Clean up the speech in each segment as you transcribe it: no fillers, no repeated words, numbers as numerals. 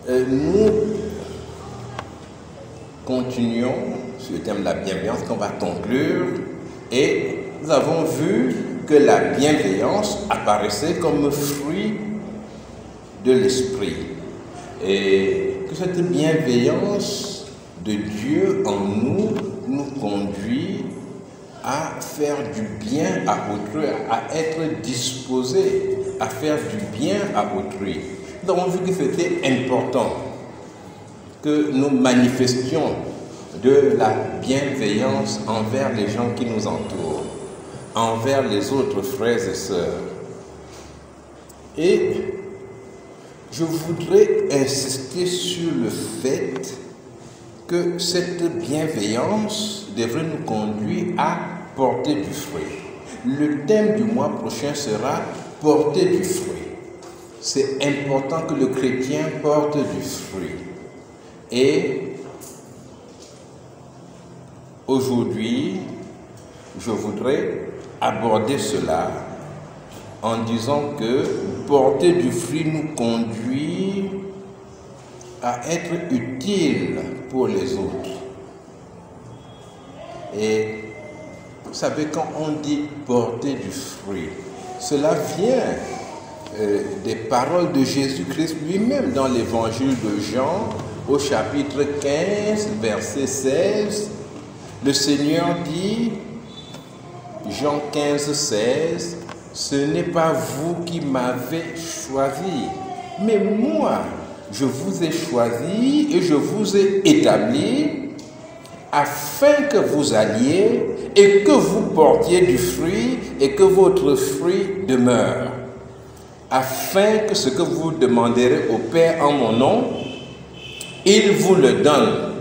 Nous continuons sur le thème de la bienveillance qu'on va conclure et nous avons vu que la bienveillance apparaissait comme fruit de l'esprit et que cette bienveillance de Dieu en nous nous conduit à faire du bien à autrui, à être disposé à faire du bien à autrui. Nous avons vu que c'était important que nous manifestions de la bienveillance envers les gens qui nous entourent, envers les autres frères et sœurs. Et je voudrais insister sur le fait que cette bienveillance devrait nous conduire à porter du fruit. Le thème du mois prochain sera « porter du fruit ». C'est important que le chrétien porte du fruit. Et aujourd'hui, je voudrais aborder cela en disant que porter du fruit nous conduit à être utile pour les autres. Et vous savez, quand on dit porter du fruit, cela vient des paroles de Jésus-Christ lui-même dans l'évangile de Jean, au chapitre 15, verset 16. Le Seigneur dit, Jean 15, 16, « Ce n'est pas vous qui m'avez choisi, mais moi, je vous ai choisi et je vous ai établi afin que vous alliez et que vous portiez du fruit et que votre fruit demeure, afin que ce que vous demanderez au Père en mon nom, il vous le donne. »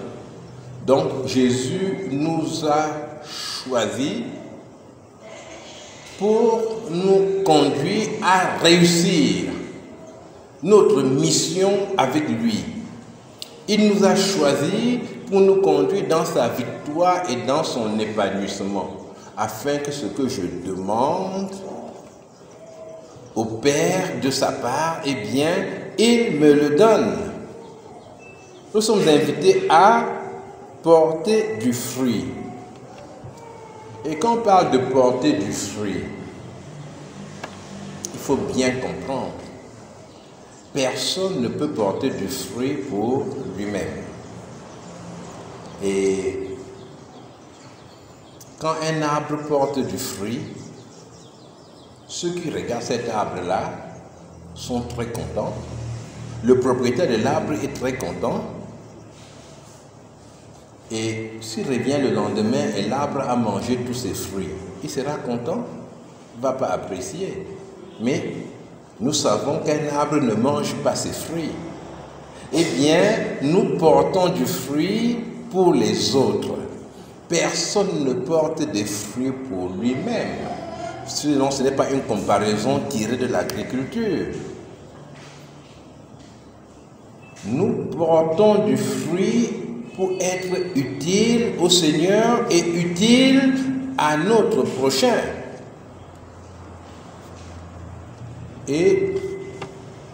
Donc Jésus nous a choisis pour nous conduire à réussir notre mission avec lui. Il nous a choisis pour nous conduire dans sa victoire et dans son épanouissement, afin que ce que je demande au Père de sa part, eh bien, il me le donne. Nous sommes invités à porter du fruit. Et quand on parle de porter du fruit, il faut bien comprendre. Personne ne peut porter du fruit pour lui-même. Et quand un arbre porte du fruit, ceux qui regardent cet arbre-là sont très contents. Le propriétaire de l'arbre est très content. Et s'il revient le lendemain et l'arbre a mangé tous ses fruits, il sera content, il ne va pas apprécier. Mais nous savons qu'un arbre ne mange pas ses fruits. Eh bien, nous portons du fruit pour les autres. Personne ne porte des fruits pour lui-même. Sinon, ce n'est pas une comparaison tirée de l'agriculture. Nous portons du fruit pour être utile au Seigneur et utile à notre prochain. Et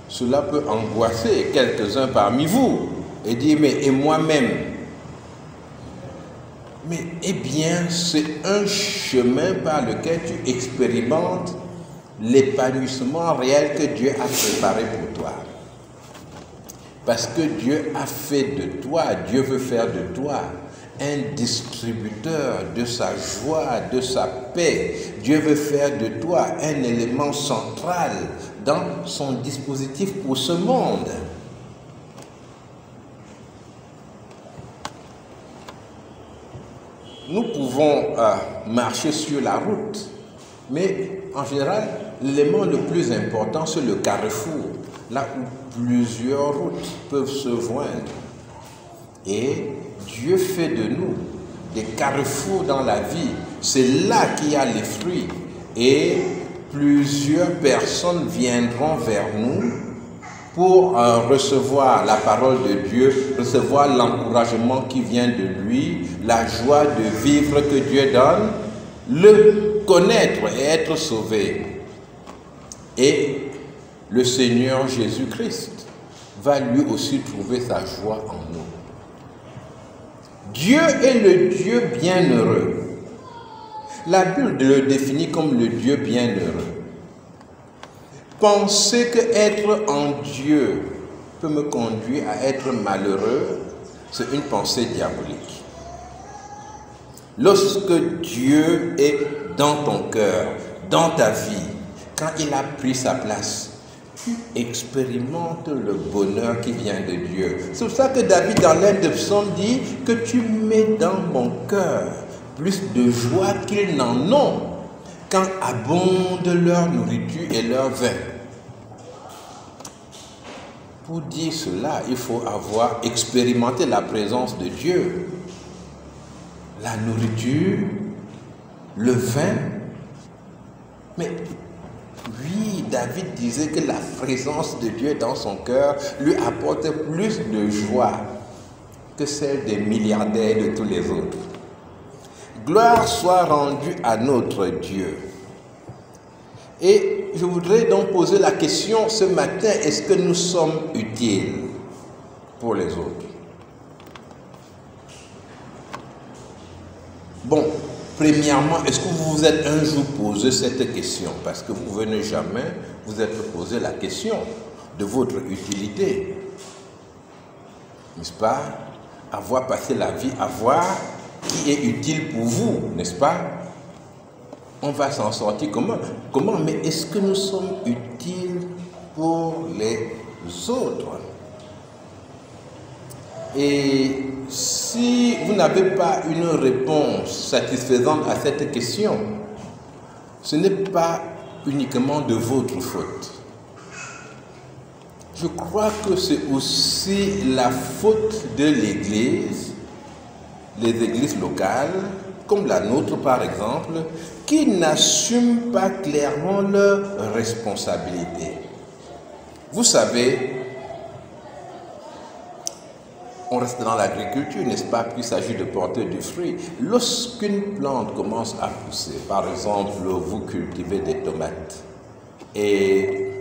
cela peut angoisser quelques-uns parmi vous et dire, mais et moi-même? Mais eh bien, c'est un chemin par lequel tu expérimentes l'épanouissement réel que Dieu a préparé pour toi. Parce que Dieu a fait de toi, Dieu veut faire de toi un distributeur de sa joie, de sa paix. Dieu veut faire de toi un élément central dans son dispositif pour ce monde. Nous pouvons marcher sur la route, mais en général, l'élément le plus important, c'est le carrefour, là où plusieurs routes peuvent se joindre. Et Dieu fait de nous des carrefours dans la vie. C'est là qu'il y a les fruits. Et plusieurs personnes viendront vers nous pour recevoir la parole de Dieu, recevoir l'encouragement qui vient de lui, la joie de vivre que Dieu donne, le connaître et être sauvé. Et le Seigneur Jésus-Christ va lui aussi trouver sa joie en nous. Dieu est le Dieu bienheureux. La Bible le définit comme le Dieu bienheureux. Penser qu'être en Dieu peut me conduire à être malheureux, c'est une pensée diabolique. Lorsque Dieu est dans ton cœur, dans ta vie, quand il a pris sa place, tu expérimentes le bonheur qui vient de Dieu. C'est pour ça que David, dans l'un des psaumes, dit que tu mets dans mon cœur plus de joie qu'ils n'en ont quand abonde leur nourriture et leur vin. Pour dire cela, il faut avoir expérimenté la présence de Dieu. La nourriture, le vin. Mais oui, David disait que la présence de Dieu dans son cœur lui apporte plus de joie que celle des milliardaires de tous les autres. Gloire soit rendue à notre Dieu. Et je voudrais donc poser la question ce matin, est-ce que nous sommes utiles pour les autres? Bon, premièrement, est-ce que vous vous êtes un jour posé cette question? Parce que vous venez jamais vous êtes posé la question de votre utilité. N'est-ce pas? Avoir passé la vie à voir qui est utile pour vous, n'est-ce pas? On va s'en sortir comment? Comment? Mais est-ce que nous sommes utiles pour les autres? Et si vous n'avez pas une réponse satisfaisante à cette question, ce n'est pas uniquement de votre faute. Je crois que c'est aussi la faute de l'Église, les églises locales, comme la nôtre par exemple, qui n'assument pas clairement leurs responsabilités. Vous savez, on reste dans l'agriculture, n'est-ce pas, puis il s'agit de porter du fruit. Lorsqu'une plante commence à pousser, par exemple, vous cultivez des tomates, et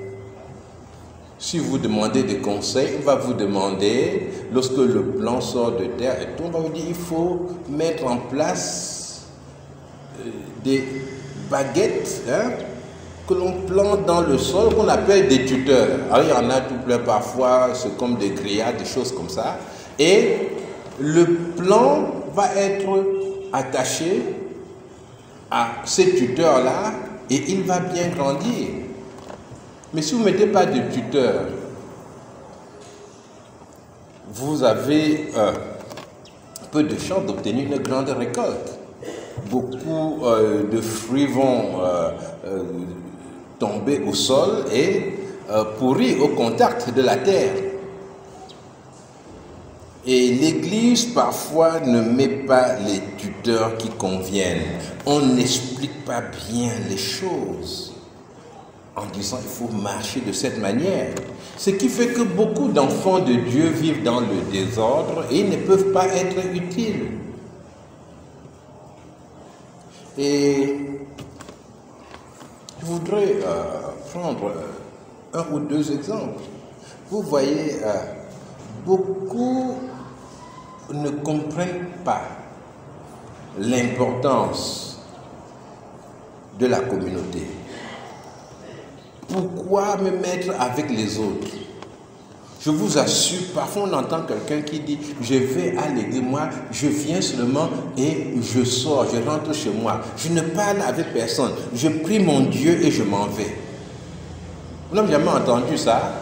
si vous demandez des conseils, on va vous demander, lorsque le plant sort de terre et tout, on va vous dire, il faut mettre en place des baguettes que l'on plante dans le sol, qu'on appelle des tuteurs. Alors, il y en a tout plein parfois, c'est comme des grillades, des choses comme ça. Et le plant va être attaché à ces tuteurs-là et il va bien grandir. Mais si vous ne mettez pas de tuteur, vous avez peu de chances d'obtenir une grande récolte. Beaucoup de fruits vont tomber au sol et pourrir au contact de la terre. Et l'Église, parfois, ne met pas les tuteurs qui conviennent. On n'explique pas bien les choses en disant qu'il faut marcher de cette manière. Ce qui fait que beaucoup d'enfants de Dieu vivent dans le désordre et ils ne peuvent pas être utiles. Et je voudrais prendre un ou deux exemples. Vous voyez, beaucoup ne comprennent pas l'importance de la communauté. Pourquoi me mettre avec les autres? Je vous assure, parfois on entend quelqu'un qui dit « Je vais à l'église, moi, je viens seulement et je sors, je rentre chez moi. Je ne parle avec personne. Je prie mon Dieu et je m'en vais. » Vous n'avez jamais entendu ça?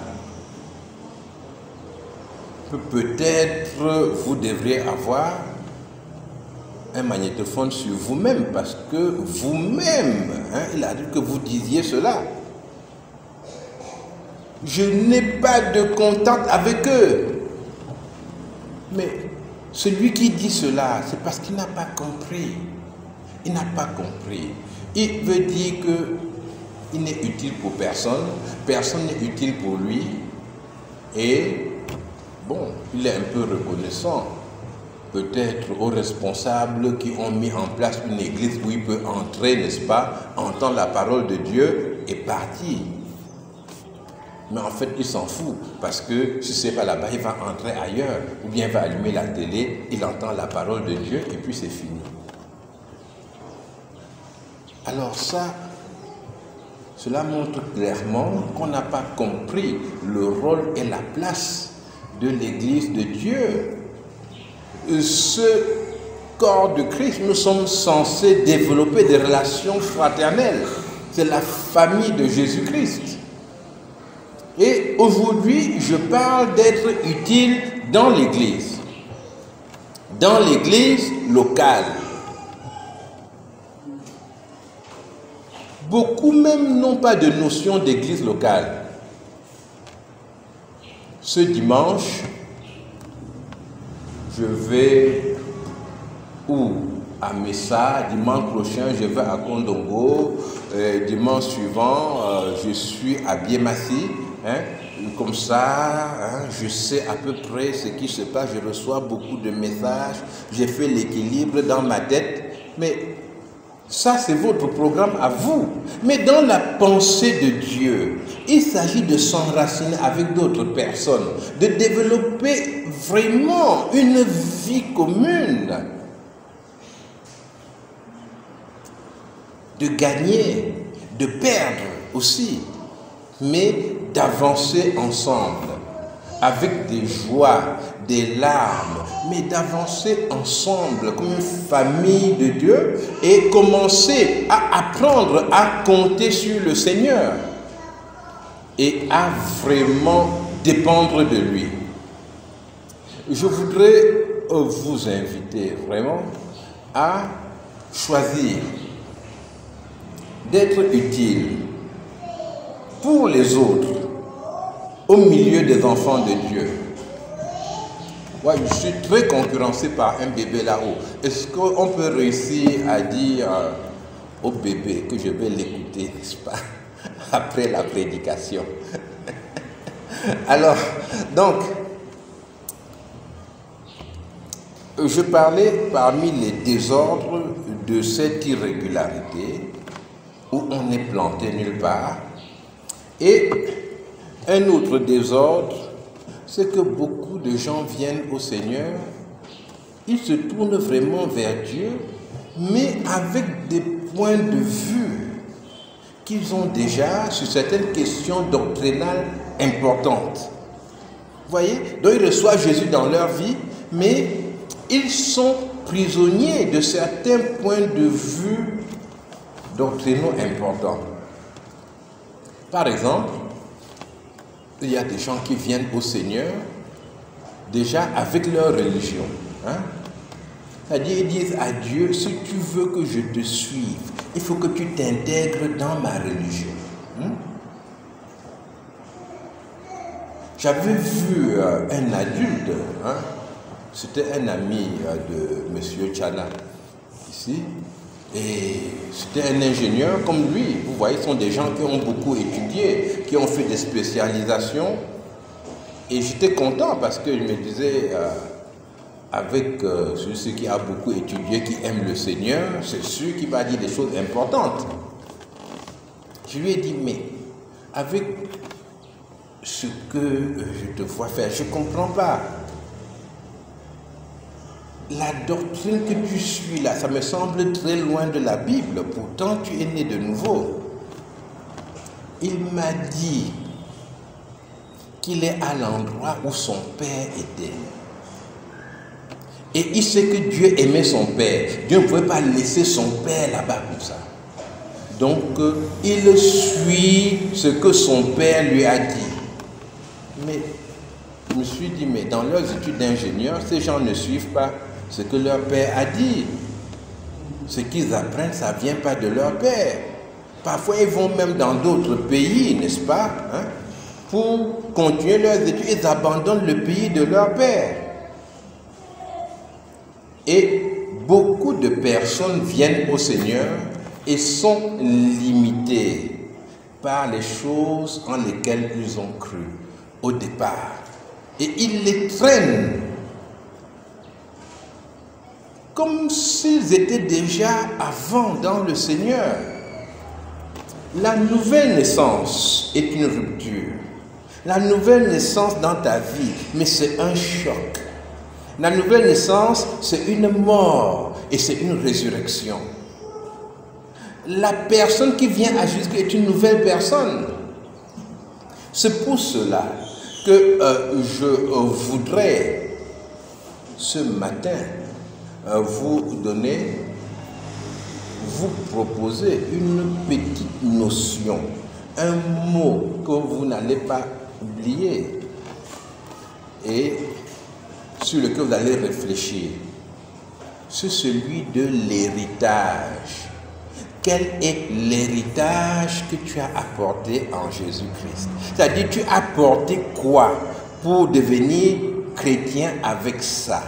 Peut-être vous devriez avoir un magnétophone sur vous-même parce que vous-même, il a dit que vous disiez cela. Je n'ai pas de contact avec eux. Mais celui qui dit cela, c'est parce qu'il n'a pas compris. Il n'a pas compris. Il veut dire qu'il n'est utile pour personne. Personne n'est utile pour lui. Et bon, il est un peu reconnaissant. Peut-être aux responsables qui ont mis en place une église où il peut entrer, n'est-ce pas, entendre la parole de Dieu et partir. Mais en fait, il s'en fout, parce que si ce n'est pas là-bas, il va entrer ailleurs, ou bien il va allumer la télé, il entend la parole de Dieu, et puis c'est fini. Alors ça, cela montre clairement qu'on n'a pas compris le rôle et la place de l'Église de Dieu. Ce corps de Christ, nous sommes censés développer des relations fraternelles. C'est la famille de Jésus-Christ. Et aujourd'hui, je parle d'être utile dans l'Église locale. Beaucoup même n'ont pas de notion d'église locale. Ce dimanche, je vais à Messa, dimanche prochain, je vais à Kondongo, dimanche suivant, je suis à Biémassi. Comme ça, je sais à peu près ce qui se passe, je reçois beaucoup de messages, j'ai fait l'équilibre dans ma tête, mais ça c'est votre programme à vous. Mais dans la pensée de Dieu, il s'agit de s'enraciner avec d'autres personnes, de développer vraiment une vie commune, de gagner, de perdre aussi, mais d'avancer ensemble, avec des joies, des larmes, mais d'avancer ensemble comme une famille de Dieu et commencer à apprendre à compter sur le Seigneur et à vraiment dépendre de lui. Je voudrais vous inviter vraiment à choisir d'être utile pour les autres, au milieu des enfants de Dieu. Ouais, je suis très concurrencé par un bébé là-haut. Est-ce qu'on peut réussir à dire au bébé que je vais l'écouter, n'est-ce pas, après la prédication? Alors, donc, je parlais parmi les désordres de cette irrégularité où on est planté nulle part. Et un autre désordre, c'est que beaucoup de gens viennent au Seigneur, ils se tournent vraiment vers Dieu, mais avec des points de vue qu'ils ont déjà sur certaines questions doctrinales importantes. Vous voyez? Donc ils reçoivent Jésus dans leur vie, mais ils sont prisonniers de certains points de vue doctrinaux importants. Par exemple, il y a des gens qui viennent au Seigneur déjà avec leur religion. C'est-à-dire, ils disent à Dieu, si tu veux que je te suive, il faut que tu t'intègres dans ma religion. J'avais vu un adulte, c'était un ami de M. Tchana, ici, et c'était un ingénieur comme lui. Vous voyez, ce sont des gens qui ont beaucoup étudié, qui ont fait des spécialisations. Et j'étais content parce que je me disais, avec celui qui a beaucoup étudié, qui aime le Seigneur, c'est sûr qu'il va dire des choses importantes. Je lui ai dit, mais avec ce que je te vois faire, je ne comprends pas. La doctrine que tu suis là, ça me semble très loin de la Bible. Pourtant, tu es né de nouveau. Il m'a dit qu'il est à l'endroit où son père était. Et il sait que Dieu aimait son père. Dieu ne pouvait pas laisser son père là-bas comme ça. Donc, il suit ce que son père lui a dit. Mais je me suis dit, mais dans leurs études d'ingénieur, ces gens ne suivent pas ce que leur père a dit. Ce qu'ils apprennent, ça ne vient pas de leur père. Parfois, ils vont même dans d'autres pays, n'est-ce pas, pour continuer leurs études. Ils abandonnent le pays de leur père. Et beaucoup de personnes viennent au Seigneur et sont limitées par les choses en lesquelles ils ont cru au départ. Et ils les traînent comme s'ils étaient déjà avant dans le Seigneur. La nouvelle naissance est une rupture. La nouvelle naissance dans ta vie, mais c'est un choc. La nouvelle naissance, c'est une mort et c'est une résurrection. La personne qui vient à Jésus est une nouvelle personne. C'est pour cela que je voudrais ce matin vous proposer une petite notion, un mot que vous n'allez pas oublier et sur lequel vous allez réfléchir. C'est celui de l'héritage. Quel est l'héritage que tu as apporté en Jésus-Christ? C'est-à-dire, tu as apporté quoi pour devenir chrétien avec ça?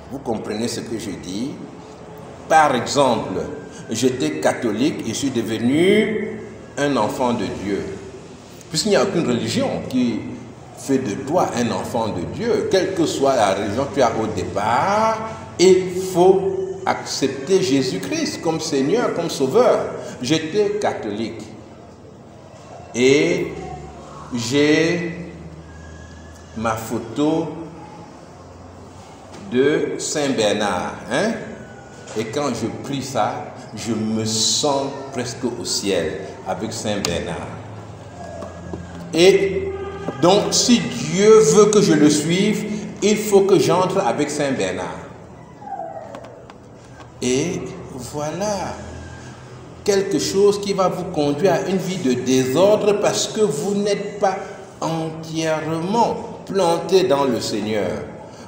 Vous comprenez ce que je dis? Par exemple, j'étais catholique et je suis devenu un enfant de Dieu. Puisqu'il n'y a aucune religion qui fait de toi un enfant de Dieu, quelle que soit la religion que tu as au départ, il faut accepter Jésus-Christ comme Seigneur, comme Sauveur. J'étais catholique et j'ai ma photo de Saint Bernard. Et quand je prie ça, je me sens presque au ciel avec Saint Bernard. Et donc, si Dieu veut que je le suive, il faut que j'entre avec Saint Bernard. Et voilà, quelque chose qui va vous conduire à une vie de désordre parce que vous n'êtes pas entièrement planté dans le Seigneur.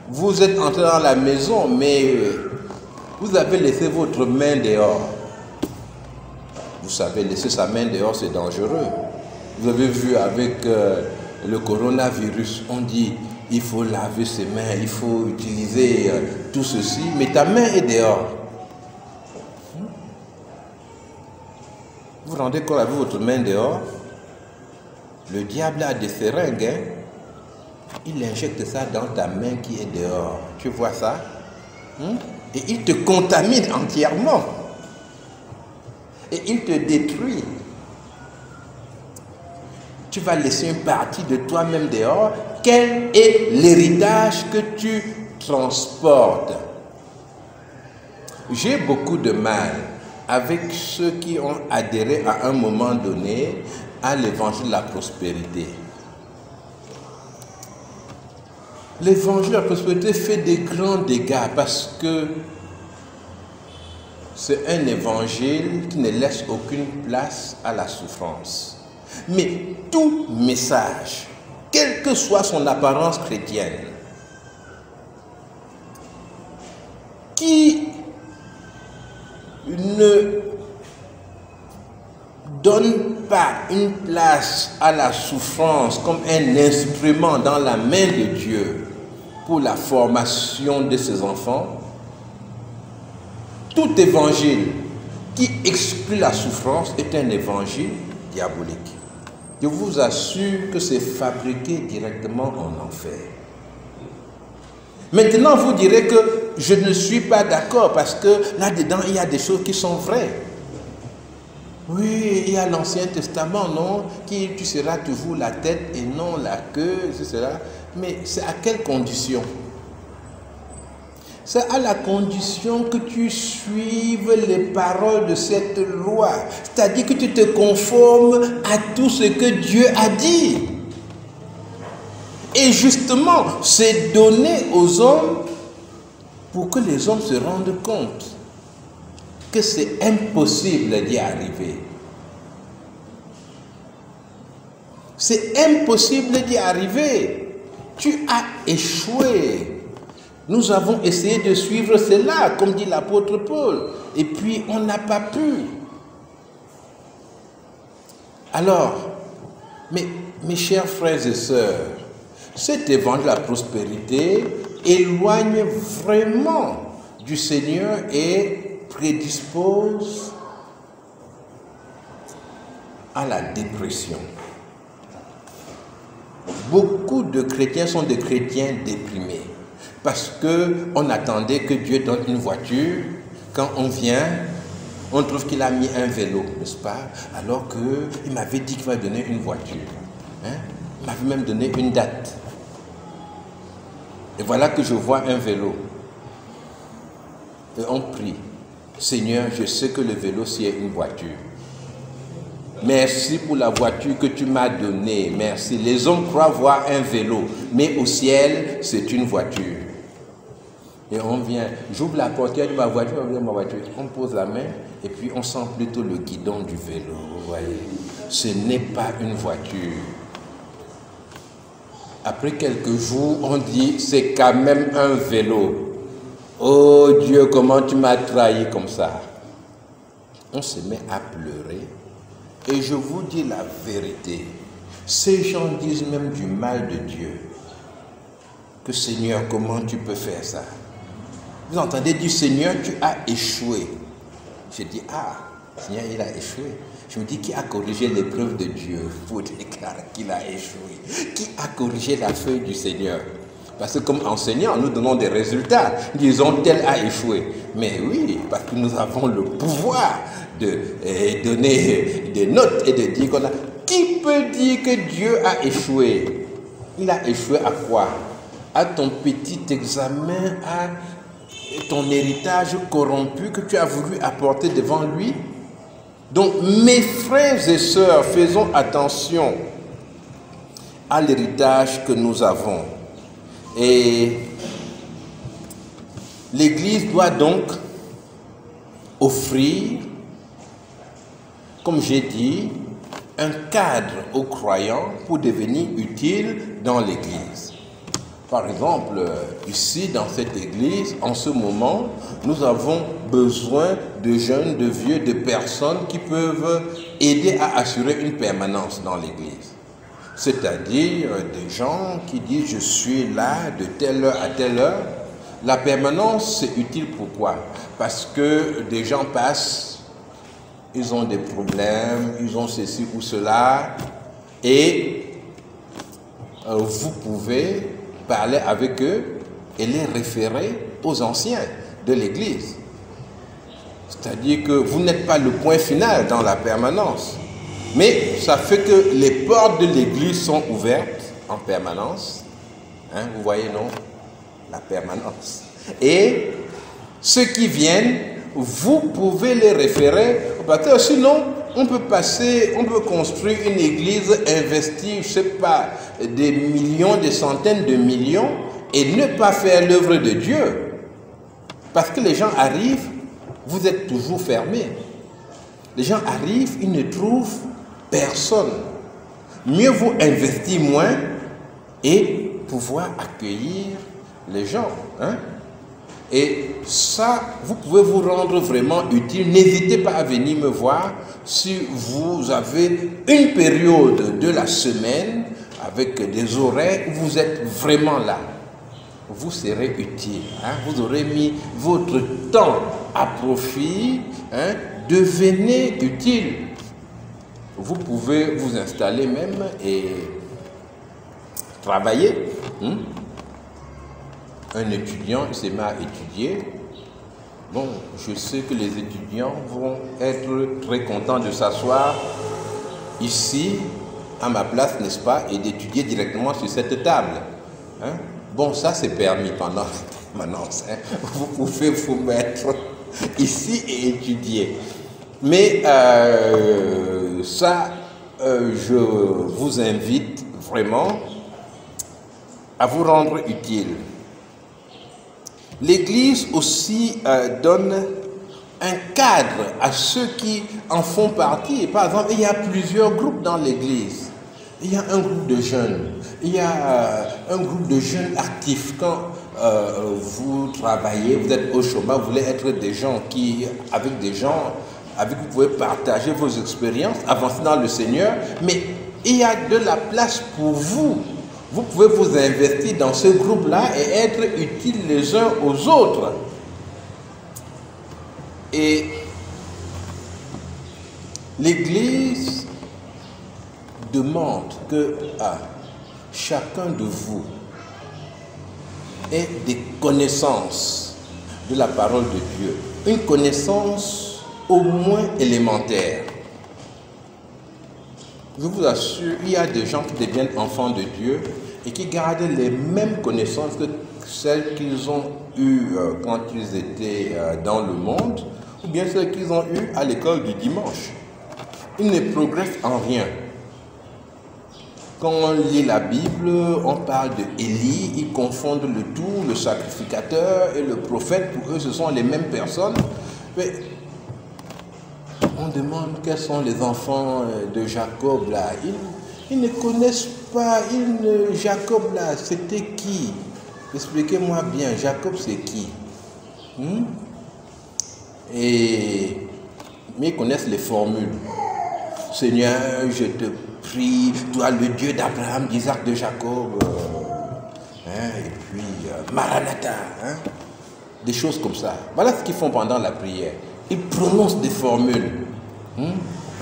Vous êtes entré dans la maison, mais vous avez laissé votre main dehors. Vous savez, laisser sa main dehors, c'est dangereux. Vous avez vu avec le coronavirus, on dit il faut laver ses mains, il faut utiliser tout ceci, mais ta main est dehors. Vous vous rendez compte avec votre main dehors? Le diable a des seringues, il injecte ça dans ta main qui est dehors. Tu vois ça? Et il te contamine entièrement. Et il te détruit. Tu vas laisser une partie de toi-même dehors. Quel est l'héritage que tu transportes? J'ai beaucoup de mal avec ceux qui ont adhéré à un moment donné à l'évangile de la prospérité. L'évangile de la prospérité fait des grands dégâts parce que c'est un évangile qui ne laisse aucune place à la souffrance. Mais tout message, quelle que soit son apparence chrétienne, qui ne donne pas une place à la souffrance comme un instrument dans la main de Dieu pour la formation de ses enfants, tout évangile qui exclut la souffrance est un évangile diabolique. Je vous assure que c'est fabriqué directement en enfer. Maintenant, vous direz que je ne suis pas d'accord parce que là-dedans, il y a des choses qui sont vraies. Oui, il y a l'Ancien Testament, non? Qui tu seras toujours la tête et non la queue, etc. Mais c'est à quelle condition? C'est à la condition que tu suives les paroles de cette loi. C'est-à-dire que tu te conformes à tout ce que Dieu a dit. Et justement, c'est donné aux hommes pour que les hommes se rendent compte que c'est impossible d'y arriver. C'est impossible d'y arriver. Tu as échoué. Nous avons essayé de suivre cela, comme dit l'apôtre Paul, et puis on n'a pas pu. Alors, mes chers frères et sœurs, cet évangile de la prospérité éloigne vraiment du Seigneur et prédispose à la dépression. Beaucoup de chrétiens sont des chrétiens déprimés parce qu'on attendait que Dieu donne une voiture. Quand on vient, on trouve qu'il a mis un vélo, n'est-ce pas? Alors qu'il m'avait dit qu'il va donner une voiture. Il m'avait même donné une date. Et voilà que je vois un vélo. Et on prie. Seigneur, je sais que le vélo, c'est une voiture. Merci pour la voiture que tu m'as donnée. Merci. Les hommes croient voir un vélo, mais au ciel, c'est une voiture. Et on vient, j'ouvre la portière de ma voiture, on pose la main et puis on sent plutôt le guidon du vélo. Vous voyez, ce n'est pas une voiture. Après quelques jours, on dit, c'est quand même un vélo. Oh Dieu, comment tu m'as trahi comme ça? On se met à pleurer. Et je vous dis la vérité. Ces gens disent même du mal de Dieu. Que Seigneur, comment tu peux faire ça? Vous entendez dire, Seigneur, tu as échoué. Je dis, ah, Seigneur, il a échoué. Je me dis, qui a corrigé l'épreuve de Dieu pour déclarer qu'il a échoué? Qui a corrigé la feuille du Seigneur? Parce que comme enseignants, nous donnons des résultats. Disons, tel a échoué. Mais oui, parce que nous avons le pouvoir de donner des notes et de dire qu'on a... Qui peut dire que Dieu a échoué? Il a échoué à quoi? À ton petit examen, à ton héritage corrompu que tu as voulu apporter devant lui. Donc, mes frères et sœurs, faisons attention à l'héritage que nous avons. Et l'Église doit donc offrir, comme j'ai dit, un cadre aux croyants pour devenir utile dans l'Église. Par exemple, ici, dans cette église, en ce moment, nous avons besoin de jeunes, de vieux, de personnes qui peuvent aider à assurer une permanence dans l'église. C'est-à-dire des gens qui disent « je suis là de telle heure à telle heure ». La permanence, c'est utile pourquoi? Parce que des gens passent, ils ont des problèmes, ils ont ceci ou cela, et vous pouvez parler avec eux et les référer aux anciens de l'Église. C'est-à-dire que vous n'êtes pas le point final dans la permanence, mais ça fait que les portes de l'Église sont ouvertes en permanence. Hein, vous voyez, non? La permanence. Et ceux qui viennent, vous pouvez les référer, parce que sinon, on peut construire une église, investir, je ne sais pas, des millions, des centaines de millions et ne pas faire l'œuvre de Dieu. Parce que les gens arrivent, vous êtes toujours fermés. Les gens arrivent, ils ne trouvent personne. Mieux vaut investir moins et pouvoir accueillir les gens. Hein? Et ça, vous pouvez vous rendre vraiment utile. N'hésitez pas à venir me voir si vous avez une période de la semaine avec des horaires où vous êtes vraiment là. Vous serez utile. Hein? Vous aurez mis votre temps à profit. Hein? Devenez utile. Vous pouvez vous installer même et travailler. Un étudiant se met à étudier. Bon, je sais que les étudiants vont être très contents de s'asseoir ici, à ma place, n'est-ce pas, et d'étudier directement sur cette table. Hein? Bon, ça c'est permis pendant la permanence. Hein? Vous pouvez vous mettre ici et étudier. Mais je vous invite vraiment à vous rendre utile. L'Église aussi donne un cadre à ceux qui en font partie. Par exemple, il y a plusieurs groupes dans l'Église. Il y a un groupe de jeunes. Il y a un groupe de jeunes actifs. Quand vous travaillez, vous êtes au chômage, vous voulez être des gens avec vous pouvez partager vos expériences, avancer dans le Seigneur. Mais il y a de la place pour vous. Vous pouvez vous investir dans ce groupe-là et être utiles les uns aux autres. Et l'Église demande que chacun de vous ait des connaissances de la parole de Dieu. Une connaissance au moins élémentaire. je vous assure, il y a des gens qui deviennent enfants de Dieu et qui gardent les mêmes connaissances que celles qu'ils ont eues quand ils étaient dans le monde, ou bien celles qu'ils ont eues à l'école du dimanche. Ils ne progressent en rien. Quand on lit la Bible, on parle de Élie, ils confondent le tout, le sacrificateur et le prophète. Pour eux, ce sont les mêmes personnes. Mais on demande quels sont les enfants de Jacob là. Ils ne connaissent pas. Jacob là, c'était qui? Expliquez-moi bien, Jacob c'est qui? Mais ils connaissent les formules. Seigneur, je te prie, toi le Dieu d'Abraham, d'Isaac, de Jacob, et puis Maranatha, des choses comme ça. Voilà ce qu'ils font pendant la prière. Ils prononcent des formules.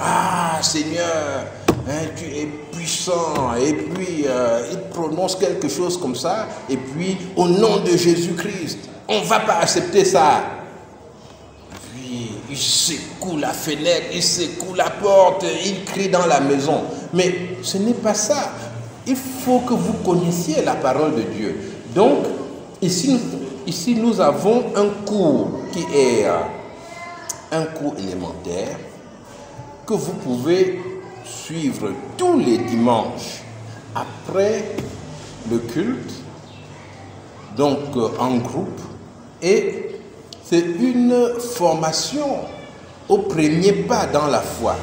Ah Seigneur, tu es puissant. Et puis ils prononcent quelque chose comme ça. Et puis au nom de Jésus-Christ, on ne va pas accepter ça. Il secoue la fenêtre, il secoue la porte, il crie dans la maison. Mais ce n'est pas ça. Il faut que vous connaissiez la parole de Dieu. Donc, ici nous avons un cours qui est un cours élémentaire que vous pouvez suivre tous les dimanches après le culte, donc en groupe, et c'est une formation au premier pas dans la foi.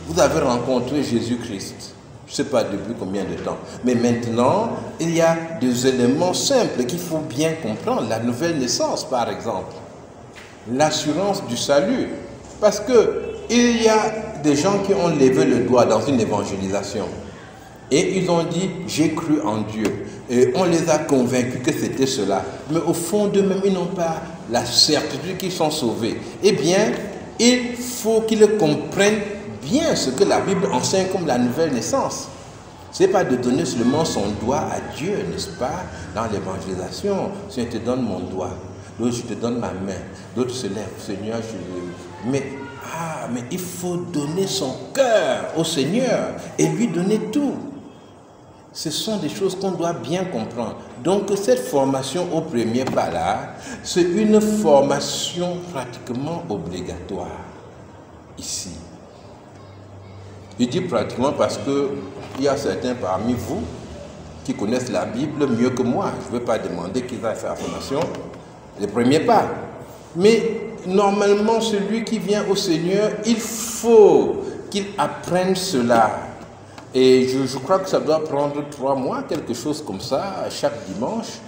Vous avez rencontré Jésus-Christ, je ne sais pas depuis combien de temps, mais maintenant, il y a des éléments simples qu'il faut bien comprendre. La nouvelle naissance, par exemple, l'assurance du salut. Parce qu'il y a des gens qui ont levé le doigt dans une évangélisation et ils ont dit « j'ai cru en Dieu ». Et on les a convaincus que c'était cela. Mais au fond d'eux-mêmes, ils n'ont pas la certitude qu'ils sont sauvés. Eh bien, il faut qu'ils comprennent bien ce que la Bible enseigne comme la nouvelle naissance. Ce n'est pas de donner seulement son doigt à Dieu, n'est-ce pas? Dans l'évangélisation, je te donne mon doigt, l'autre je te donne ma main, l'autre se lève, Seigneur, mais il faut donner son cœur au Seigneur et lui donner tout. Ce sont des choses qu'on doit bien comprendre. Donc cette formation au premier pas là, c'est une formation pratiquement obligatoire ici. Je dis pratiquement parce qu'il y a certains parmi vous qui connaissent la Bible mieux que moi. Je ne veux pas demander qu'ils aillent faire la formation, le premier pas. Mais normalement, celui qui vient au Seigneur, il faut qu'il apprenne cela. Et je crois que ça doit prendre 3 mois, quelque chose comme ça, chaque dimanche.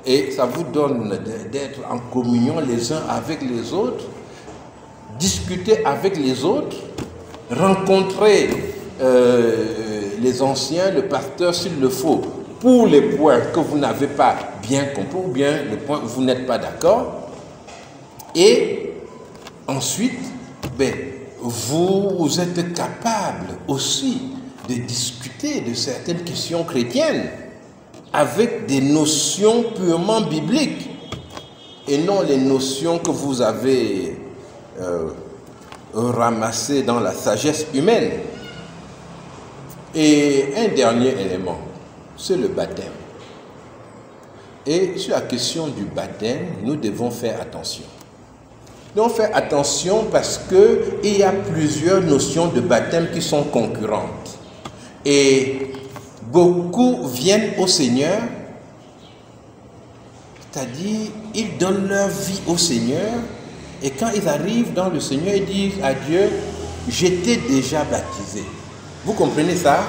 Et ça vous donne d'être en communion les uns avec les autres, discuter avec les autres, rencontrer les anciens, le pasteur s'il le faut, pour les points que vous n'avez pas bien compris ou bien les points où vous n'êtes pas d'accord. Et ensuite, vous êtes capable aussi de discuter de certaines questions chrétiennes avec des notions purement bibliques et non les notions que vous avez ramassées dans la sagesse humaine. Et un dernier élément, c'est le baptême. Et sur la question du baptême, nous devons faire attention. Nous devons faire attention parce qu'il y a plusieurs notions de baptême qui sont concurrentes. Et beaucoup viennent au Seigneur, c'est-à-dire ils donnent leur vie au Seigneur, et quand ils arrivent dans le Seigneur, ils disent à Dieu, j'étais déjà baptisé. Vous comprenez ça?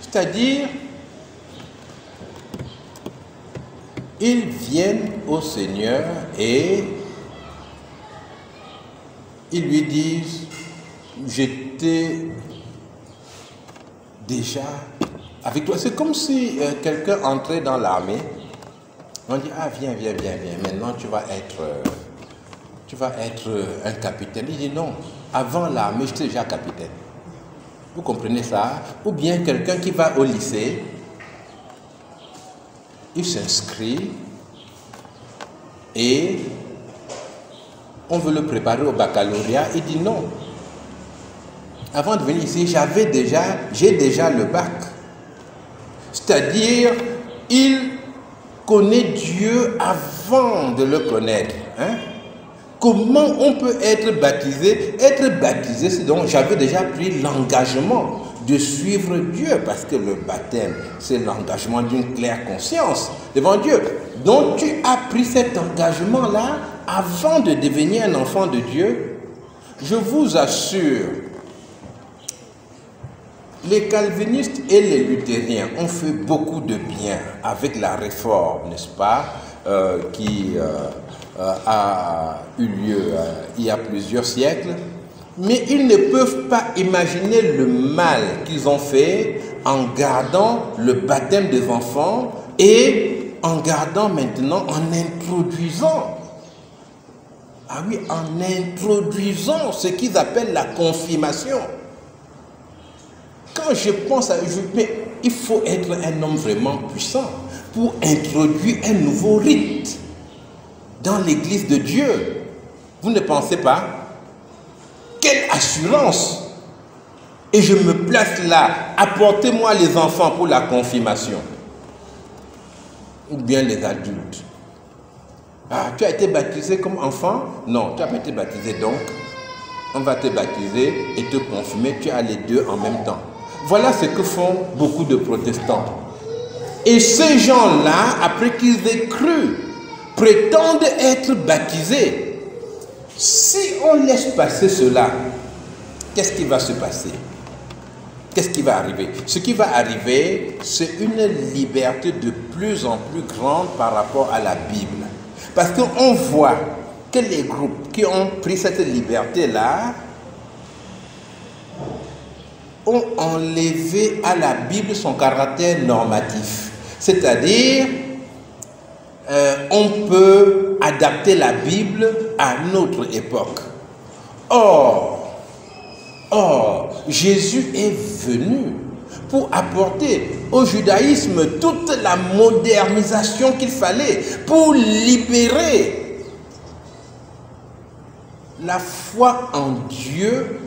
C'est-à-dire, ils viennent au Seigneur et ils lui disent, j'étais déjà avec toi. C'est comme si quelqu'un entrait dans l'armée. On dit, ah viens, maintenant tu vas être un capitaine. Il dit non, avant l'armée, j'étais déjà capitaine. Vous comprenez ça? Ou bien quelqu'un qui va au lycée, il s'inscrit et on veut le préparer au baccalauréat, il dit non. Avant de venir ici, j'ai déjà le bac. C'est-à-dire, il connaît Dieu avant de le connaître. Hein? Comment on peut être baptisé? Être baptisé, c'est donc j'avais déjà pris l'engagement de suivre Dieu, parce que le baptême, c'est l'engagement d'une claire conscience devant Dieu. Donc tu as pris cet engagement-là avant de devenir un enfant de Dieu. Je vous assure, les calvinistes et les luthériens ont fait beaucoup de bien avec la réforme, n'est-ce pas, qui a eu lieu il y a plusieurs siècles, mais ils ne peuvent pas imaginer le mal qu'ils ont fait en gardant le baptême des enfants et en gardant maintenant, en introduisant, en introduisant ce qu'ils appellent la confirmation. Quand je pense mais il faut être un homme vraiment puissant pour introduire un nouveau rite dans l'église de Dieu. Vous ne pensez pas? Quelle assurance! Et je me place là, apportez-moi les enfants pour la confirmation. Ou bien les adultes. Ah, tu as été baptisé comme enfant? Non, tu n'as pas été baptisé, donc on va te baptiser et te confirmer, tu as les deux en même temps. Voilà ce que font beaucoup de protestants. Et ces gens-là, après qu'ils aient cru, prétendent être baptisés. Si on laisse passer cela, qu'est-ce qui va se passer? Qu'est-ce qui va arriver? Ce qui va arriver, c'est une liberté de plus en plus grande par rapport à la Bible. Parce qu'on voit que les groupes qui ont pris cette liberté-là ont enlevé à la Bible son caractère normatif. C'est-à-dire, on peut adapter la Bible à notre époque. Or, Jésus est venu pour apporter au judaïsme toute la modernisation qu'il fallait pour libérer la foi en Dieu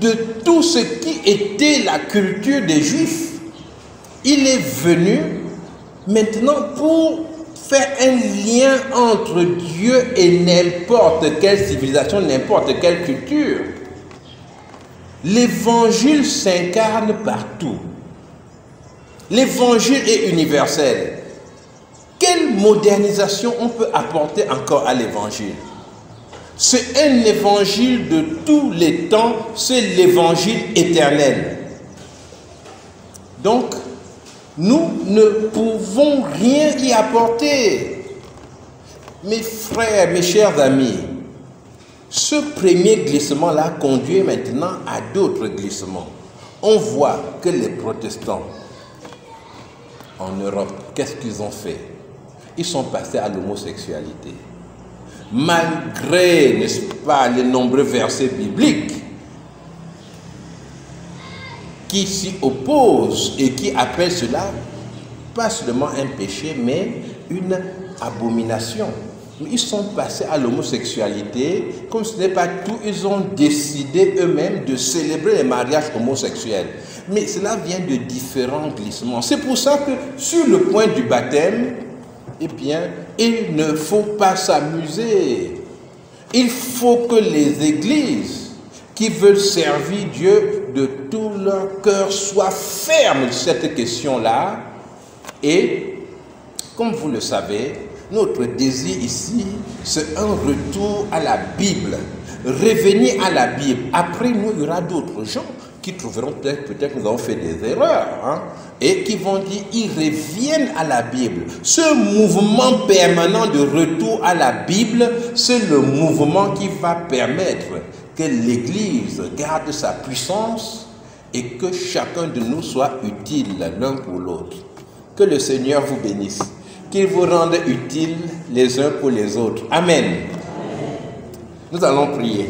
de tout ce qui était la culture des Juifs. Il est venu maintenant pour faire un lien entre Dieu et n'importe quelle civilisation, n'importe quelle culture. L'évangile s'incarne partout. L'évangile est universel. Quelle modernisation on peut apporter encore à l'évangile? C'est un évangile de tous les temps, c'est l'évangile éternel. Donc, nous ne pouvons rien y apporter. Mes frères, mes chers amis, ce premier glissement-là conduit maintenant à d'autres glissements. On voit que les protestants en Europe, qu'est-ce qu'ils ont fait? Ils sont passés à l'homosexualité. Malgré, n'est-ce pas, les nombreux versets bibliques qui s'y opposent et qui appellent cela pas seulement un péché, mais une abomination. Ils sont passés à l'homosexualité, comme ce n'est pas tout, ils ont décidé eux-mêmes de célébrer les mariages homosexuels. Mais cela vient de différents glissements. C'est pour ça que sur le point du baptême, eh bien, il ne faut pas s'amuser. Il faut que les églises qui veulent servir Dieu de tout leur cœur soient fermes sur cette question-là. Et, comme vous le savez, notre désir ici, c'est un retour à la Bible. Revenir à la Bible. Après nous, il y aura d'autres gens qui trouveront peut-être que nous avons fait des erreurs, hein, et qui vont dire, ils reviennent à la Bible. Ce mouvement permanent de retour à la Bible, c'est le mouvement qui va permettre que l'Église garde sa puissance et que chacun de nous soit utile l'un pour l'autre. Que le Seigneur vous bénisse, qu'il vous rende utiles les uns pour les autres. Amen. Nous allons prier.